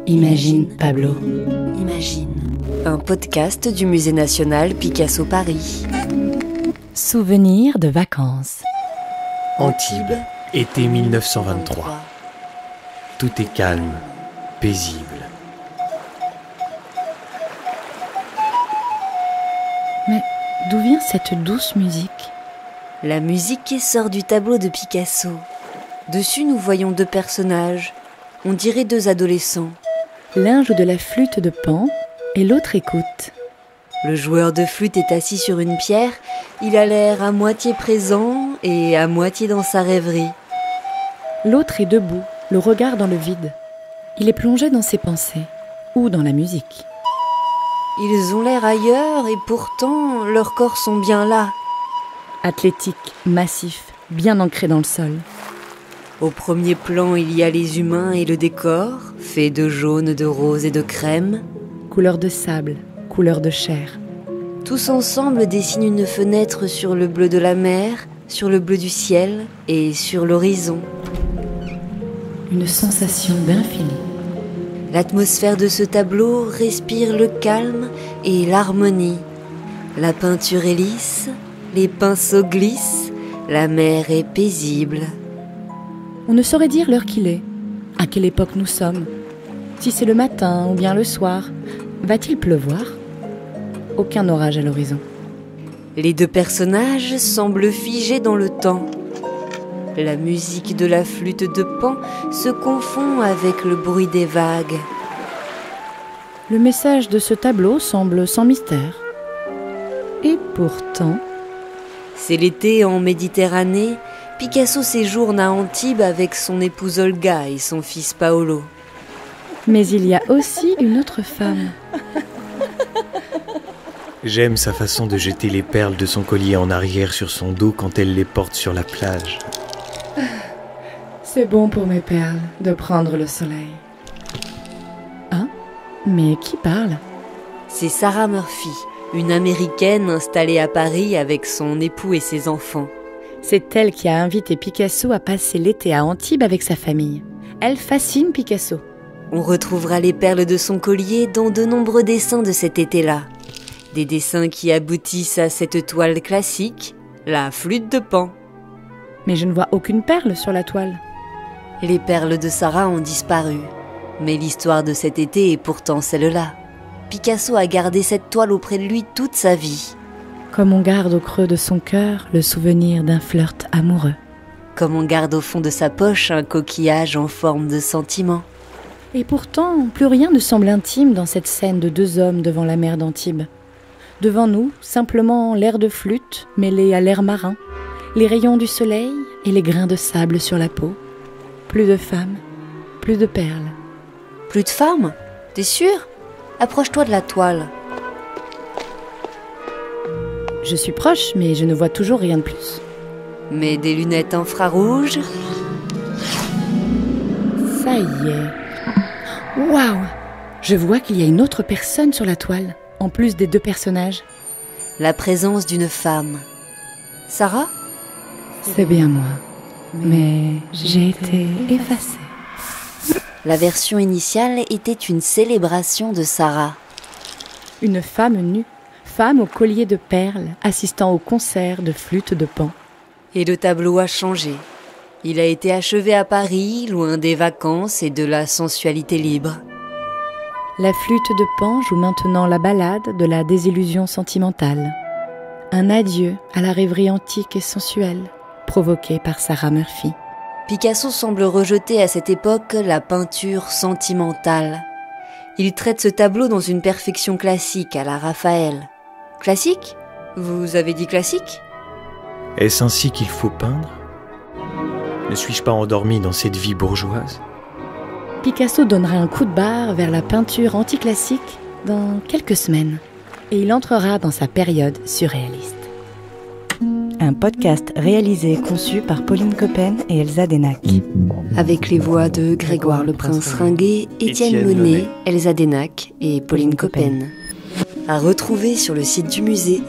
Imagine, Pablo. Imagine. Un podcast du Musée national Picasso Paris. Souvenirs de vacances. Antibes, été 1923. Tout est calme, paisible. Mais d'où vient cette douce musique ? La musique qui sort du tableau de Picasso. Dessus, nous voyons deux personnages. On dirait deux adolescents. L'un joue de la flûte de Pan et l'autre écoute. Le joueur de flûte est assis sur une pierre. Il a l'air à moitié présent et à moitié dans sa rêverie. L'autre est debout, le regard dans le vide. Il est plongé dans ses pensées ou dans la musique. Ils ont l'air ailleurs et pourtant leurs corps sont bien là. Athlétique, massif, bien ancré dans le sol. Au premier plan, il y a les humains et le décor, fait de jaune, de rose et de crème. Couleur de sable, couleur de chair. Tous ensemble dessinent une fenêtre sur le bleu de la mer, sur le bleu du ciel et sur l'horizon. Une sensation d'infini. L'atmosphère de ce tableau respire le calme et l'harmonie. La peinture est lisse, les pinceaux glissent, la mer est paisible. On ne saurait dire l'heure qu'il est, à quelle époque nous sommes, si c'est le matin ou bien le soir. Va-t-il pleuvoir ? Aucun orage à l'horizon. Les deux personnages semblent figés dans le temps. La musique de la flûte de Pan se confond avec le bruit des vagues. Le message de ce tableau semble sans mystère. Et pourtant... C'est l'été en Méditerranée. Picasso séjourne à Antibes avec son épouse Olga et son fils Paolo. Mais il y a aussi une autre femme. J'aime sa façon de jeter les perles de son collier en arrière sur son dos quand elle les porte sur la plage. C'est bon pour mes perles de prendre le soleil. Hein ? Mais qui parle ? C'est Sarah Murphy, une Américaine installée à Paris avec son époux et ses enfants. C'est elle qui a invité Picasso à passer l'été à Antibes avec sa famille. Elle fascine Picasso. On retrouvera les perles de son collier dans de nombreux dessins de cet été-là. Des dessins qui aboutissent à cette toile classique, la flûte de Pan. Mais je ne vois aucune perle sur la toile. Les perles de Sarah ont disparu. Mais l'histoire de cet été est pourtant celle-là. Picasso a gardé cette toile auprès de lui toute sa vie. Comme on garde au creux de son cœur le souvenir d'un flirt amoureux. Comme on garde au fond de sa poche un coquillage en forme de sentiment. Et pourtant, plus rien ne semble intime dans cette scène de deux hommes devant la mer d'Antibes. Devant nous, simplement l'air de flûte mêlé à l'air marin, les rayons du soleil et les grains de sable sur la peau. Plus de femmes, plus de perles. Plus de femmes ? T'es sûr ? Approche-toi de la toile. Je suis proche, mais je ne vois toujours rien de plus. Mets des lunettes infrarouges. Ça y est. Waouh ! Je vois qu'il y a une autre personne sur la toile, en plus des deux personnages. La présence d'une femme. Sarah ? C'est bien moi, mais j'ai été effacée. La version initiale était une célébration de Sarah. Une femme nue, femme au collier de perles, assistant au concert de flûte de Pan. Et le tableau a changé. Il a été achevé à Paris, loin des vacances et de la sensualité libre. La flûte de Pan joue maintenant la ballade de la désillusion sentimentale. Un adieu à la rêverie antique et sensuelle, provoquée par Sarah Murphy. Picasso semble rejeter à cette époque la peinture sentimentale. Il traite ce tableau dans une perfection classique à la Raphaël. Classique ? Vous avez dit classique ? Est-ce ainsi qu'il faut peindre ? Ne suis-je pas endormi dans cette vie bourgeoise ? Picasso donnera un coup de barre vers la peinture anticlassique dans quelques semaines. Et il entrera dans sa période surréaliste. Un podcast réalisé et conçu par Pauline Coppen et Elsa Denac. Avec les voix de Grégoire Le Prince Ringuet, Étienne Monet, Elsa Denac et Pauline Coppen. À retrouver sur le site du musée.